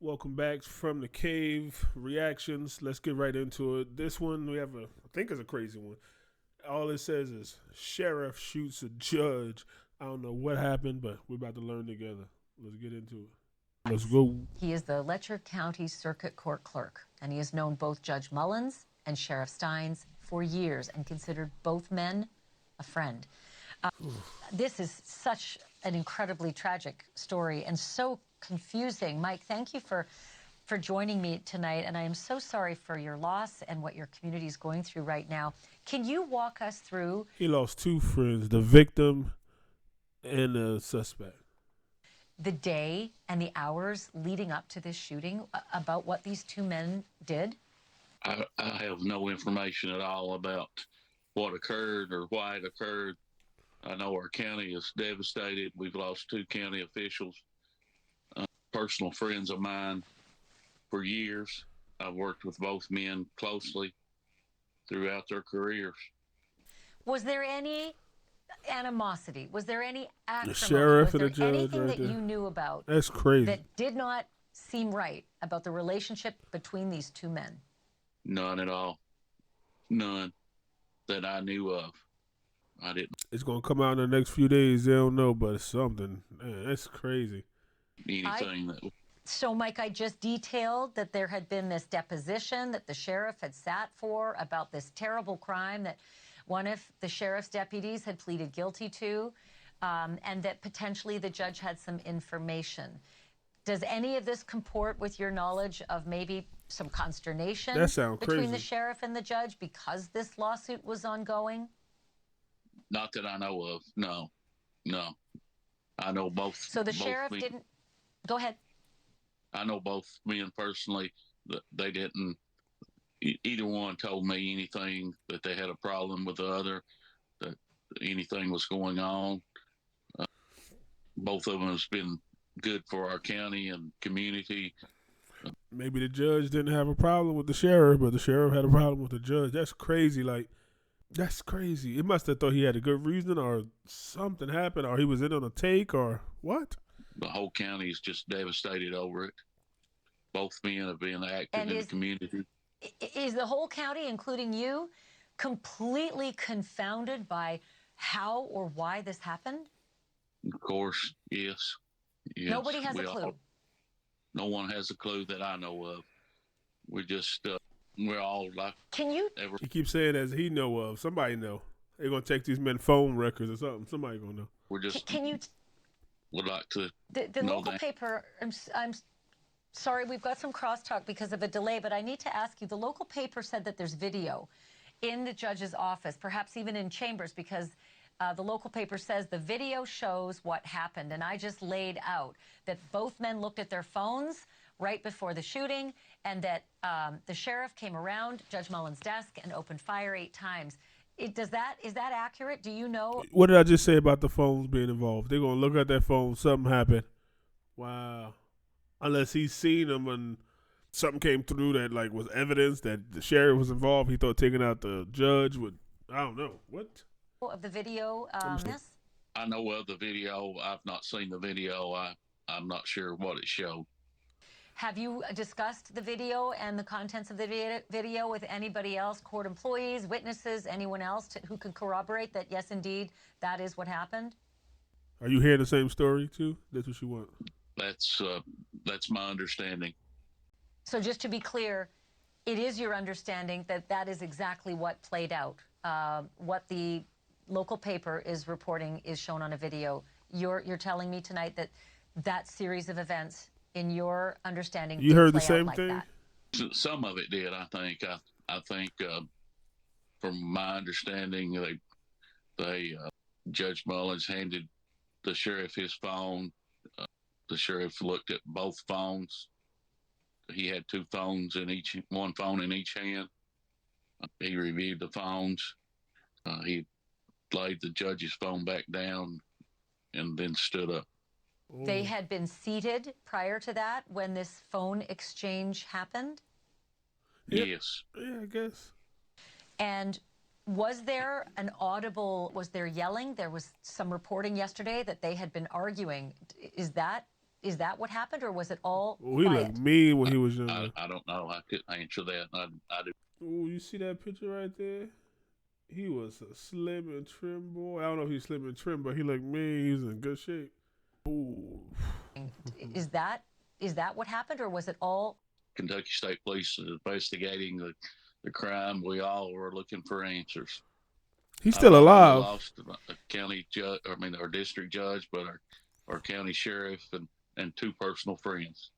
Welcome back from the cave reactions. Let's get right into it. This one we have I think it's a crazy one. All it says is sheriff shoots a judge. I don't know what happened, but we're about to learn together. Let's get into it. Let's go. He is the Letcher County Circuit Court clerk, and he has known both Judge Mullins and Sheriff Steins for years and considered both men a friend. This is such an incredibly tragic story and so confusing. Mike, thank you for joining me tonight, and I am so sorry for your loss and what your community is going through right now. Can you walk us through He lost two friends, the victim and the suspect. the day and the hours leading up to this shooting, about what these two men did? I have no information at all about what occurred or why it occurred. I know our county is devastated. We've lost two county officials, personal friends of mine for years. I've worked with both men closely throughout their careers. Was there any animosity? Was there any acrimony? sheriff Was and the there judge anything right that there. you knew about That's crazy. that did not seem right about the relationship between these two men? None at all. None that I knew of. I didn't It's gonna come out in the next few days. They don't know, but it's something. Man, that's crazy. anything that So, Mike, I just detailed that there had been this deposition that the sheriff had sat for about this terrible crime that one of the sheriff's deputies had pleaded guilty to, and that potentially the judge had some information. Does any of this comport with your knowledge of maybe some consternation That sounds between crazy. the sheriff and the judge because this lawsuit was ongoing? not that I know of. No. I know both. So the both sheriff men. didn't. Go ahead. I know both men personally. That they didn't. Either one told me anything that they had a problem with the other, that anything was going on. Both of them has been good for our county and community. Maybe the judge didn't have a problem with the sheriff, but the sheriff had a problem with the judge. That's crazy. Like, that's crazy. It must have thought he had a good reason, or something happened, or he was in on a take, or what? The whole county is just devastated over it. Both men have been active And in the community. Is the whole county, including you, completely confounded by how or why this happened? Of course, yes. Nobody has a clue. No one has a clue that I know of. We're just, we're all like, Can you? He keeps saying as he know of. Somebody know. They're gonna take these men phone records or something. Somebody gonna know. we're just Can you? would like to. The No, local thank- paper. I'm sorry, we've got some crosstalk because of a delay, but I need to ask you. The local paper said that there's video in the judge's office, perhaps even in chambers, because the local paper says the video shows what happened. And I just laid out that both men looked at their phones right before the shooting, and that the sheriff came around Judge Mullins' desk and opened fire 8 times. Is that accurate? Do you know? What did I just say about the phones being involved? They're gonna look at that phone. Something happened. Wow. Unless he's seen them and something came through that like was evidence that the sheriff was involved. He thought taking out the judge would. I don't know what. Of the video, yes? I know of the video. I've not seen the video. I'm not sure what it showed. Have you discussed the video and the contents of the video with anybody else, court employees, witnesses, anyone else who can corroborate that, yes, indeed, that is what happened? Are you hearing the same story too? That's what you want. That's my understanding. So just to be clear, it is your understanding that that is exactly what played out. What the local paper is reporting is shown on a video. You're telling me tonight that that series of events, in your understanding, You did heard the play out same like thing? that. Some of it did. I think from my understanding, they Judge Mullins handed the sheriff his phone. The sheriff looked at both phones. He had one phone in each hand. He reviewed the phones. He laid the judge's phone back down and then stood up. They had been seated prior to that when this phone exchange happened? Yep. Yes. Yeah, I guess. And was there yelling? There was some reporting yesterday that they had been arguing. Is that Is that what happened, or was it all Oh, he quiet? looked mean when he was younger. I don't know. I couldn't answer that. I do. Oh, you see that picture right there? He was a slim and trim boy. I don't know if he's slim and trim, but he looked mean. He was in good shape. Ooh. Is that what happened, or was it all? Kentucky State Police is investigating the crime. We all were looking for answers. He's still I alive. lost a county judge, our district judge, but our county sheriff and two personal friends.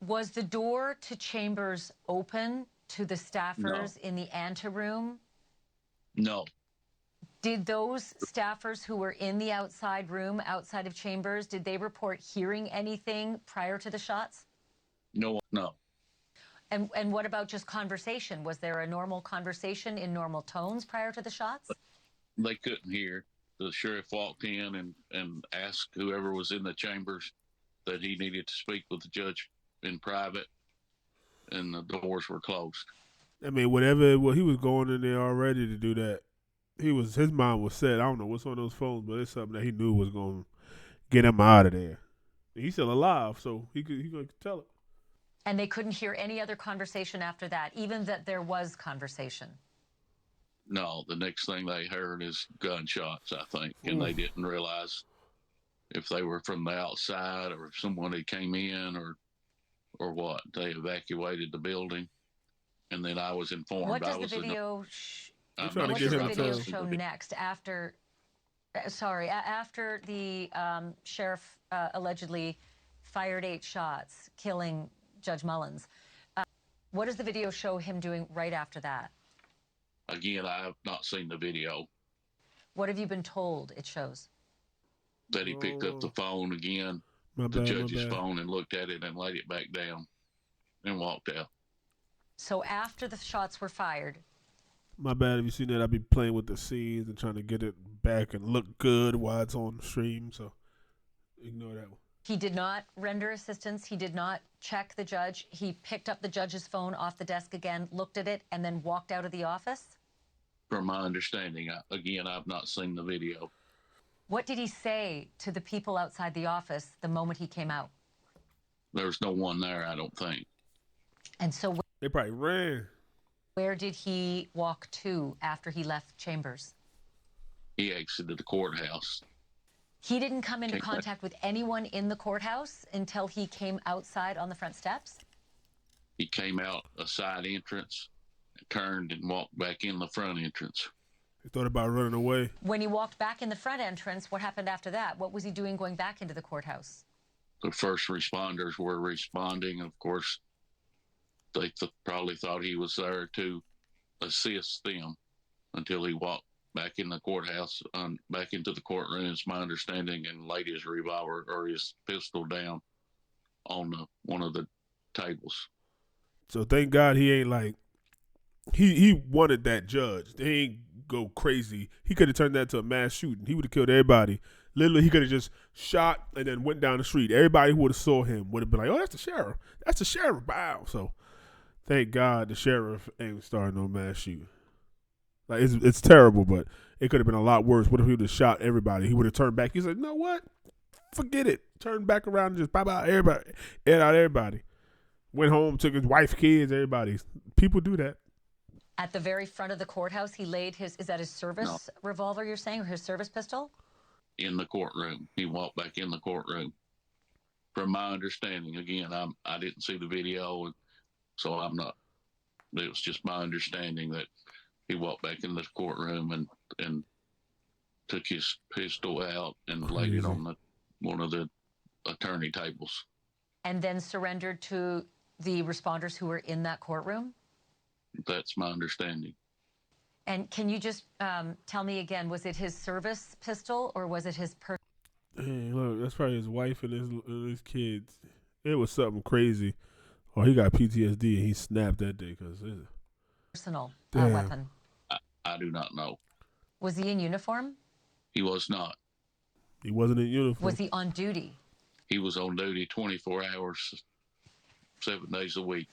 Was the door to Chambers open to the staffers in the anteroom? No, Did those staffers who were in the outside room, outside of Chambers, did they report hearing anything prior to the shots? no. And what about just conversation? Was there a normal conversation in normal tones prior to the shots? They couldn't hear. The sheriff walked in and asked whoever was in the chambers that he needed to speak with the judge in private, and the doors were closed. I mean, whatever. Well, he was going in there already to do that. His mind was set. I don't know what's on those phones, but it's something that he knew was going to get him out of there. He's still alive, so he could tell it. And they couldn't hear any other conversation after that, even that there was conversation. No, the next thing they heard is gunshots, I think, and they didn't realize if they were from the outside or if someone had came in or what. They evacuated the building, and then I was informed. What does I was the video? I'm What trying to does get the him to video tell. show next after? After the sheriff allegedly fired 8 shots, killing Judge Mullins. What does the video show him doing right after that? Again, I have not seen the video. What have you been told it shows? That he picked up the phone again, the judge's phone, and looked at it and laid it back down and walked out. So after the shots were fired. My bad if you seen that. I be playing with the scenes and trying to get it back and look good while it's on the stream, so ignore that one. He did not render assistance. He did not check the judge. He picked up the judge's phone off the desk again, looked at it, and then walked out of the office? From my understanding, I've not seen the video. What did he say to the people outside the office the moment he came out? There's no one there, I don't think. And so They probably ran. where did he walk to after he left Chambers? He exited the courthouse. He didn't come into contact with anyone in the courthouse until he came outside on the front steps? He came out a side entrance, turned and walked back in the front entrance. He thought about running away. When he walked back in the front entrance, what happened after that? What was he doing going back into the courthouse? The first responders were responding. Of course, they probably thought he was there to assist them until he walked back in the courthouse, back into the courtroom, is my understanding, and laid his revolver or his pistol down on one of the tables. So thank God he ain't like, he wanted that judge. They ain't go crazy. He could have turned that to a mass shooting. He would have killed everybody. Literally, he could have just shot and then went down the street. Everybody who would have saw him would have been like, oh, that's the sheriff. That's the sheriff. Wow. So thank God the sheriff ain't starting no mass shooting. Like, it's terrible, but it could have been a lot worse. What if he would have shot everybody? He would have turned back. He said, you know what? Forget it. Turned back around and just pop out everybody. Aired out everybody. Went home, took his wife, kids, everybody. People do that. At the very front of the courthouse, he laid is that his service revolver you're saying, or his service pistol? In the courtroom. He walked back in the courtroom. From my understanding, again, I didn't see the video, so I'm not, it was just my understanding that he walked back in the courtroom and took his pistol out and laid it on one of the attorney tables. And then surrendered to the responders who were in that courtroom? That's my understanding. And can you just tell me again, was it his service pistol or was it his Hey, look, that's probably his wife and his kids. It was something crazy. Or he got PTSD and he snapped that day because personal Damn. weapon? I do not know. Was he in uniform? He was not. he wasn't in uniform. Was he on duty? He was on duty 24 hours, 7 days a week.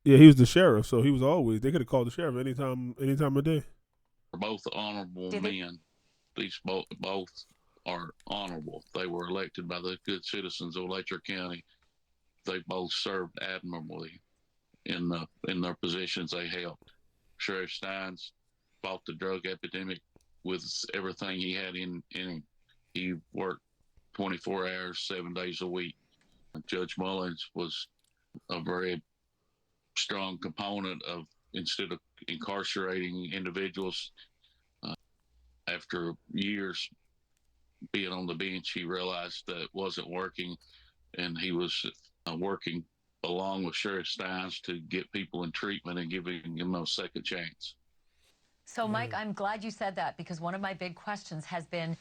Yeah, he was the sheriff, so he was always. They could have called the sheriff anytime of day. They're both honorable men. These both are honorable. They were elected by the good citizens of Letcher County. They both served admirably in their positions they held. Sheriff Steins fought the drug epidemic with everything he had in him. He worked 24 hours, 7 days a week. Judge Mullins was a very strong component of, instead of incarcerating individuals, after years being on the bench, he realized that it wasn't working, and he was working along with Sheriff Steins to get people in treatment and giving them a second chance. So, Mike, I'm glad you said that, because one of my big questions has been,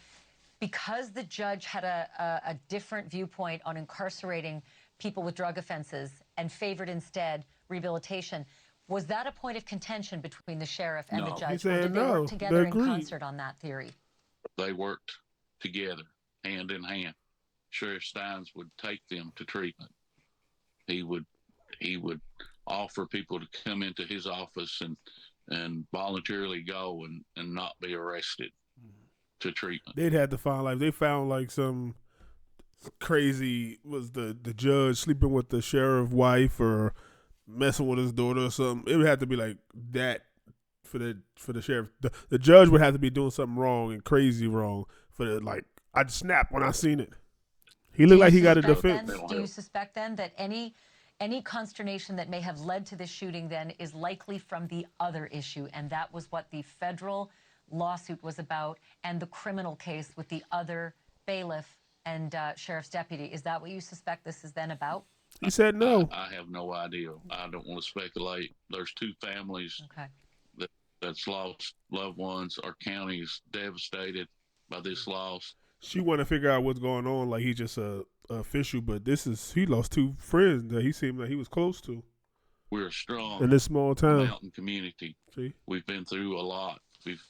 because the judge had a different viewpoint on incarcerating people with drug offenses and favored instead rehabilitation, was that a point of contention between the sheriff and the judge? Or did they work together in concert on that theory? They worked together, hand in hand. Sheriff Steins would take them to treatment. He would offer people to come into his office and voluntarily go and not be arrested to treatment. They'd had to find, like, they found like some crazy, was the judge sleeping with the sheriff's wife or messing with his daughter or something. It would have to be like that for the sheriff. The judge would have to be doing something wrong and crazy wrong for the, like, I'd snap when I seen it. He looked like he got a defense. Do you suspect then that any consternation that may have led to this shooting then is likely from the other issue, and that was what the federal lawsuit was about, and the criminal case with the other bailiff and sheriff's deputy? Is that what you suspect this is then about? He said no. I have no idea. I don't want to speculate. There's two families that's lost loved ones. Our county is devastated by this loss. She want to figure out what's going on, like he's just a official, but he lost two friends that he seemed like he was close to. We're a strong in this small town mountain community. See? We've been through a lot.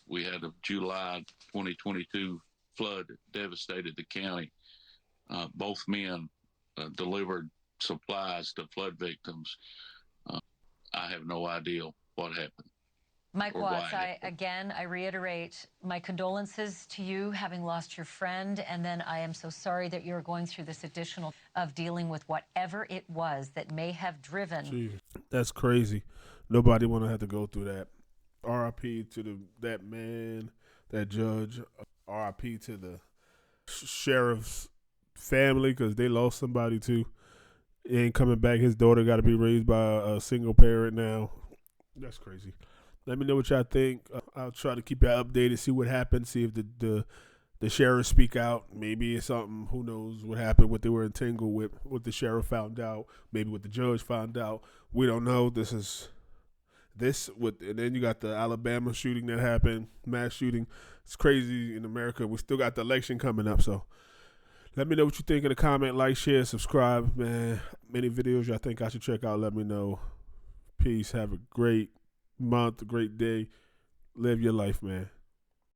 We had a July 2022 flood that devastated the county. Both men delivered supplies to flood victims. I have no idea what happened. Mike Watts, I reiterate my condolences to you having lost your friend, and then I am so sorry that you're going through this additional of dealing with whatever it was that may have driven. Jeez, that's crazy. Nobody want to have to go through that. R.I.P. to that man, that judge. R.I.P. to the sheriff's family, because they lost somebody too. He ain't coming back. His daughter got to be raised by a single parent now. That's crazy. Let me know what y'all think. I'll try to keep y'all updated, see what happens, see if the sheriff speak out. Maybe it's something, who knows what happened, what they were entangled with, what the sheriff found out, maybe what the judge found out. We don't know. And then you got the Alabama shooting that happened, mass shooting. It's crazy in America. We still got the election coming up, so let me know what you think in the comment, like, share, subscribe, man. Many videos y'all think I should check out, let me know. Peace. Have a great month, a great day. Live your life, man.